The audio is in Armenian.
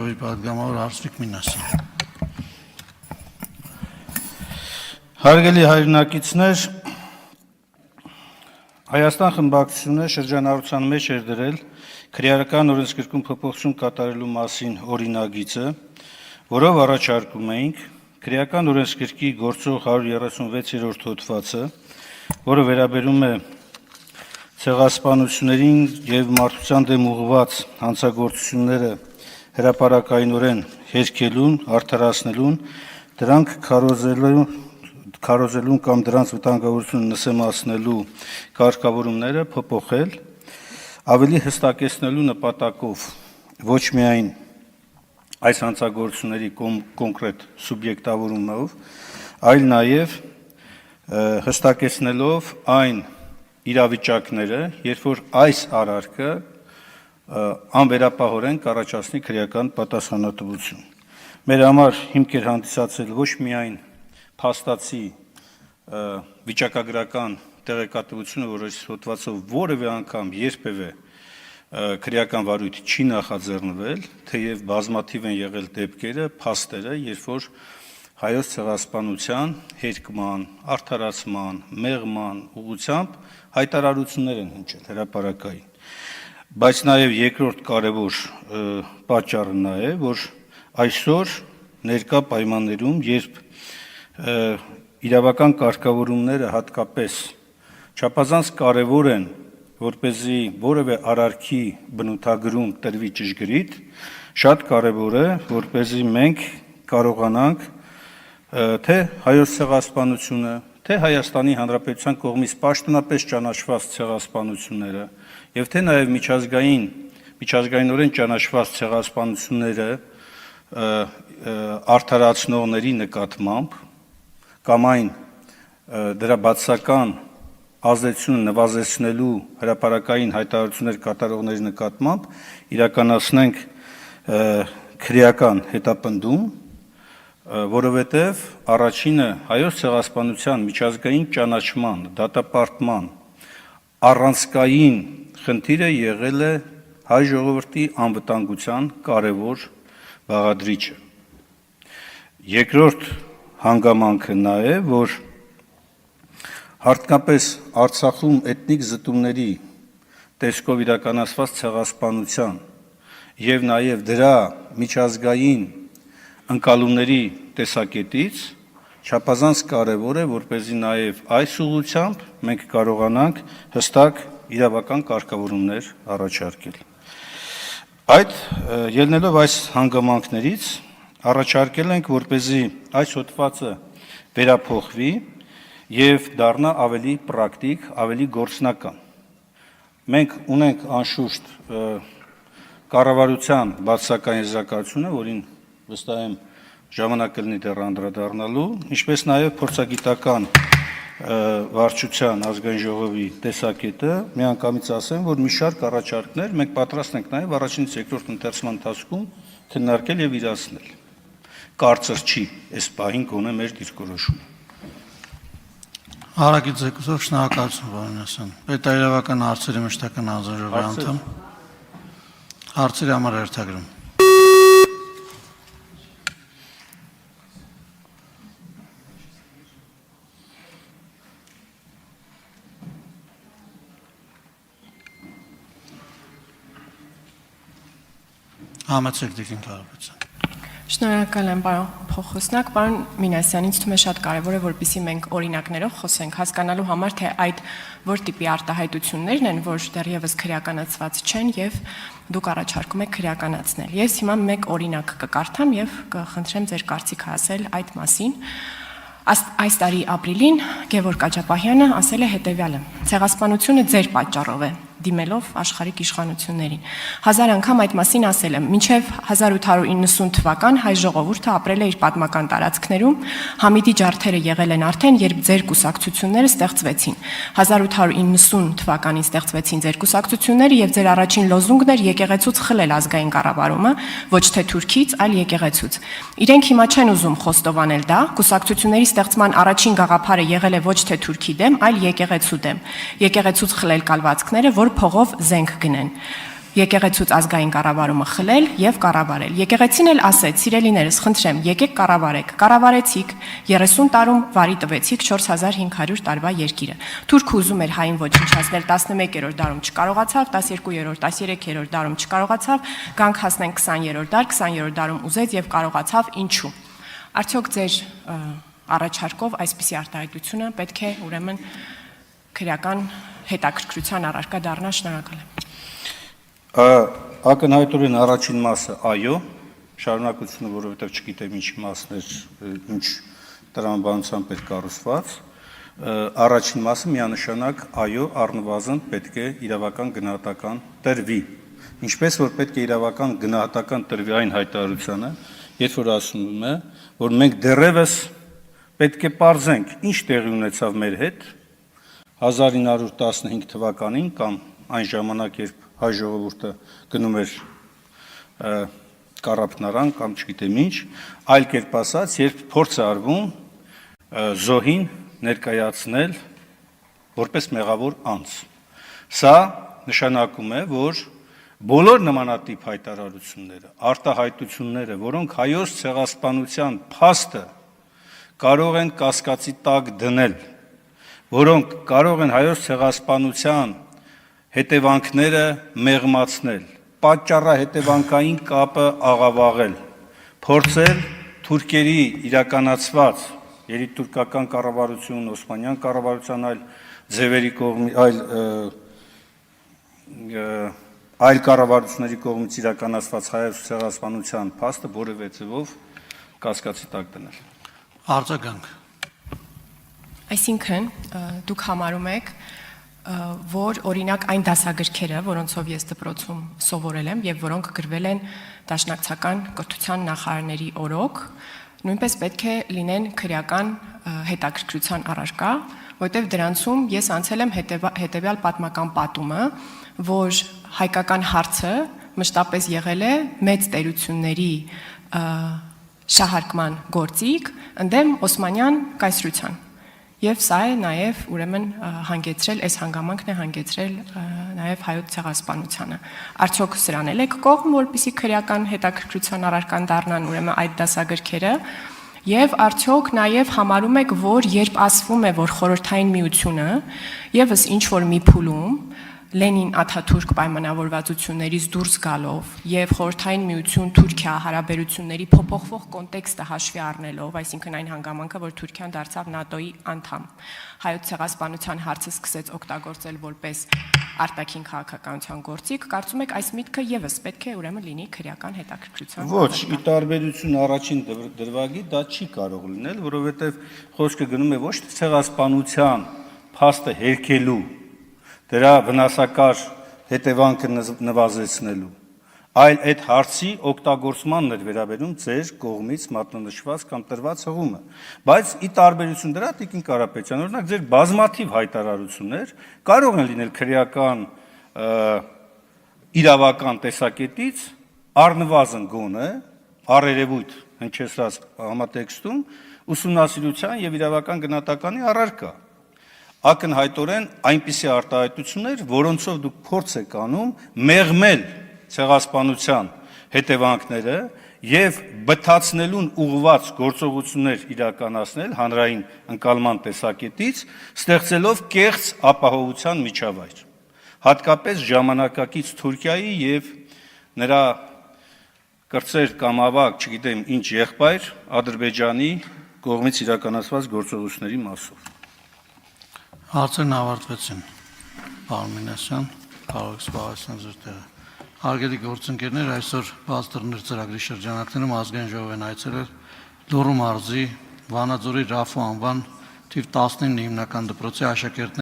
Պատգամավոր Արծվիկ Մինասյան։ Հարգելի հայրենակիցներ, Հայաստան խմբակցությունը շրջանառության մեջ էր դրել քրեական օրենսգրքում փոփոխություն կատարելու մասին օրինագիծը, որով առաջարկում էինք քրեական օրենսգրքի գործող 136-րդ հոդվածը, որը վերաբերում է ցեղասպանություններին եւ մարդկության դեմ ուղղված հանցագործությունները հրապարակայնորեն հերքելուն, արդարացնելուն, դրանք քարոզելուն կամ դրանց վտանգավորությունը նսեմացնելու կարգավորումները փոփոխել, ավելի հստակեցնելու նպատակով ոչ միայն այս հանցագործությունների կոնկրետ սուբյեկտավորումով, այլ նաև հստակեցնելով այն իրավիճակները, երբ որ այս արարքը անվերապահորեն կառաջացնի քրեական պատասխանատվություն։ Մեր համար հիմք էր հանդիսացել ոչ միայն փաստացի վիճակագրական տեղեկատվությունը, որ այս հոդվածով որևէ անգամ երբևէ քրեական վարույթ չի նախաձեռնվել, թեև բազմաթիվ են եղել դեպքերը, փաստերը, երբ որ հայոց ցեղասպանության հերկման, արդարացման, մեղման ուղղությամբ հայտարարություններ են հնչել հրապարակային։ Բայց նաև երկրորդ կարևոր պատճառը նա է, որ այսօր ներկա պայմաններում, երբ իրավական կարգավորումները հատկապես չափազանց կարևոր են, որպեսզի որևէ արարքի բնութագրում տրվի ճշգրիտ, շատ կարևոր է, որպեսզի մենք կարողանանք թե հայոց ցեղասպանությունը, թե Հայաստանի Հանրապետության կողմից պաշտոնապես ճանաչված ցեղասպանությունները եւ թե նաեւ միջազգայինորեն ճանաչված ցեղասպանությունները արդարացնողների նկատմամբ կամ այն դրա բացական ազդեցությունը նվազեցնելու հրապարակային հայտարարություններ կատարողների նկատմամբ իրականացնենք քրեական հետապնդում, որովհետև առաջինը հայոց ցեղասպանության միջազգային ճանաչման, դատապարտման առանցքային խնդիրը եղել է հայ ժողովրդի անվտանգության կարևոր բաղադրիչը։ Երկրորդ հանգամանքը նա է, որ հատկապես Արցախում էթնիկ զտումների տեսքով իրականացված ցեղասպանության եւ նաեւ դրա միջազգային ընկալումների տեսակետից չափազանց կարևոր է, որպեսզի նաև այս ուղղությամբ մենք կարողանանք հստակ իրավական կարգավորումներ առաջարկել։ Այդ ելնելով այս հանգամանքներից առաջարկել ենք, որպեսզի այս հոդվածը վերափոխվի եւ դառնա ավելի պրակտիկ, ավելի գործնական։ Մենք ունենք անշուշտ կառավարության բացասական եզրակացությունը, որին վստահ եմ ժամանակ կլինի դեռ անդրադառնալու, ինչպես նաև փորձագիտական վարչության ազգային ժողովի տեսակետը, միանգամից ասեմ, որ մի շարք առաջարկներ մենք պատրաստ ենք նաև առաջինից երկրորդ ընթերցման ընթացքում քննարկել եւ իրացնել։ Կարծր չի այս պահին գոնե մեր դիրքորոշումը։ Հարակից եկուսով շնորհակալություն, պարոն Մինասյան։ Պետաիրավական հարցերի մշտական հանձնաժողովի անդամ։ Հարցերի համար հերթագրում։ Համեցեք դիքին Կարապետյան։ Շնորհակալ եմ, պարոն փոխոսնակ, պարոն Մինասյանից թվում է շատ կարևոր է, որպեսզի մենք օրինակներով խոսենք, հասկանալու համար, թե այդ որ տիպի արտահայտություններն են, որ դեռևս քրեականացված չեն եւ դուք առաջարկում եք քրեականացնել։ Ես հիմա մեկ օրինակ կկարդամ եւ կխնդրեմ ձեր կարծիքը ասել այդ մասին։ Այս տարի ապրիլին Գևորգ Աջապահյանը ասել է հետևյալը. ցեղասպանությունը ձեր պատճառով է, դիմելով աշխարհիկ իշխանություններին։ 1000 անգամ այդ մասին ասել եմ, մինչև 1890 թվական հայ ժողովուրդը ապրել է իր պատմական տարածքներում, Համիդի ջարդերը եղել են արդեն, երբ ձեր կուսակցությունները ստեղծվեցին։ 1890 թվականին ստեղծվեցին ձեր կուսակցությունները եւ ձեր առաջին լոզունգն էր եկեղեցուց խլել ազգային կառավարումը, ոչ թե Թուրքից, այլ եկեղեցուց։ Իրենք հիմա չեն ուզում խոստովանել դա, կուսակցությունների ստեղծման առաջին գաղափարը եղել է ոչ թե Թուրքի դեմ, այլ եկեղեցու դեմ։ Եկեղեցուց խլել կալվածքները, որ փողով զենք գնեն։ եկեղեցուց ազգային կառավարումը խլել եւ կառավարել։ Եկեղեցին էլ ասեց. «Սիրելիներս, խնդրեմ, եկեք կառավարեք»։ Կառավարեցիք, 30 տարում վարի տվեցիք 4500 տարվա երկիրը։ Թուրքը ուզում էր հային ոչնչացնել, 11-րդ դարում չկարողացավ, 12-րդ, 13-րդ դարում չկարողացավ, գանք հասնենք 20-րդ դար, 20-րդ դարում ուզեց եւ կարողացավ, ինչու։ Արդյոք ձեր առաջարկով այսպիսի արտահայտությունը պետք է ուրեմն քրեական հետաքրքրության առարկա դառնա։ Շնորհակալ եմ։ Ակնհայտորեն առաջին մասը այո, շարունակությունը, որովհետև չգիտեմ ինչ մասն էր, ինչ տրամաբանությամբ էր կառուցված, առաջին մասը միանշանակ այո, առնվազն պետք է իրավական գնահատական տրվի։ Ինչպես որ պետք է իրավական գնահատական տրվի այն հայտարարությանը, երբ որ ասում է, որ մենք դեռևս պետք է պարզենք, ինչ տեղի ունեցավ մեր հետ 1915 թվականին կամ այն ժամանակ, երբ հայ ժողովուրդը գնում էր կառափնարան կամ չգիտեմ ինչ, այլ կերպ ասած, երբ փորձ է արվում զոհին ներկայացնել որպես մեղավոր անձ։ Սա նշանակում է, որ բոլոր նմանատիպ հայտարարությունները, արտահայտությունները, որոնք հայոց ցեղասպանության փաստը կարող են կասկածի տակ դնել, որոնք կարող են հայոց ցեղասպանության հետևանքները մեղմացնել, պատճառահետևանքային կապը աղավաղել, փորձել թուրքերի իրականացված երիտուրկական կառավարություն, օսմանյան կառավարության այլ կառավարությունների կողմից իրականացված հայոց ցեղասպանության փաստը որևէ ձևով կասկածի տակ դնել։ Արձագանք։ Այսինքն դուք համարում եք, որ օրինակ այն դասագրքերը, որոնցով ես դպրոցում սովորել եմ եւ որոնք գրվել են դաշնակցական կրթության նախարարների օրոք, նույնպես պետք է լինեն քրեական հետաքրքրության առարկա, որտեղ դրանցում ես անցել եմ հետեւյալ պատմական պատումը, որ հայկական հարցը մշտապես եղել է մեծ տերությունների շահարկման գործիք ընդդեմ օսմանյան կայսրության։ Եվ սա է նաև ուրեմն հանգեցրել, այս հանգամանքն է հանգեցրել նաև հայոց ցեղասպանությանը։ Արդյոք սրան էլ եք կողմ, որպեսզի քրեական հետաքրքրության առարկան դառնան ուրեմն այդ դասագրքերը, եւ արդյոք նաև համարում եք, որ երբ ասվում է, որ խորհրդային միությունը եւս ինչ որ մի փուլում Լենին-Աթաթուրք պայմանավորվածություններից դուրս գալով եւ խորհրդային միություն Թուրքիա հարաբերությունների փոփոխվող կոնտեքստը հաշվի առնելով, այսինքն այն հանգամանքը, որ Թուրքիան դարձավ ՆԱՏՕ-ի անդամ, հայոց ցեղասպանության հարցը սկսեց օգտագործել որպես արտաքին քաղաքականության գործիք, կարծում եք այս միտքը եւս պետք է ուրեմն լինի քրեական հետաքրքրության։ Ոչ, ի տարբերություն առաջին դրվագի դա չի կարող լինել, որովհետեւ խոսքը գնում է ոչ թե ցեղասպանության փաստը հերքելու դրա վնասակար հետևանքը նվազեցնելու, այլ այդ հարցի օգտագործմանն էր վերաբերում ձեր կողմից մատնանշված կամ տրված հղումը։ Բայց ի տարբերություն դրա, Տիկին Կարապետյան, օրինակ ձեր բազմաթիվ հայտարարություններ կարող են լինել քրեական իրավական տեսակետից առնվազն գոնե առերևույթ հնչեցրած համատեքստում ուսումնասիրության եւ իրավական գնահատականի առարկա։ Ակնհայտորեն այնպիսի արտահայտություններ, որոնցով դուք փորձ եք անում մեղմել ցեղասպանության հետևանքները եւ բթացնելուն ուղղված գործողություններ իրականացնել հանրային ընկալման տեսակետից, ստեղծելով կեղծ ապահովության միջավայր, հատկապես ժամանակակից Թուրքիայի եւ նրա կրտսեր կամ ավակ, չգիտեմ ինչ եղբայր Ադրբեջանի կողմից իրականացված գործողությունների մասով։ Հարցերն ավարտվեցին։ Պարոն Մինասյան, կարող եք զբաղեցնել ձեր տեղը։ Հարգելի գործընկերներ, այսօր բաց դռներ ծրագրի շրջանակներում ազգային ժողով են այցելել Լոռու մարզի Վանաձորի Ռաֆու անվան թիվ 19 հիմնական դպրոցի աշակերտներ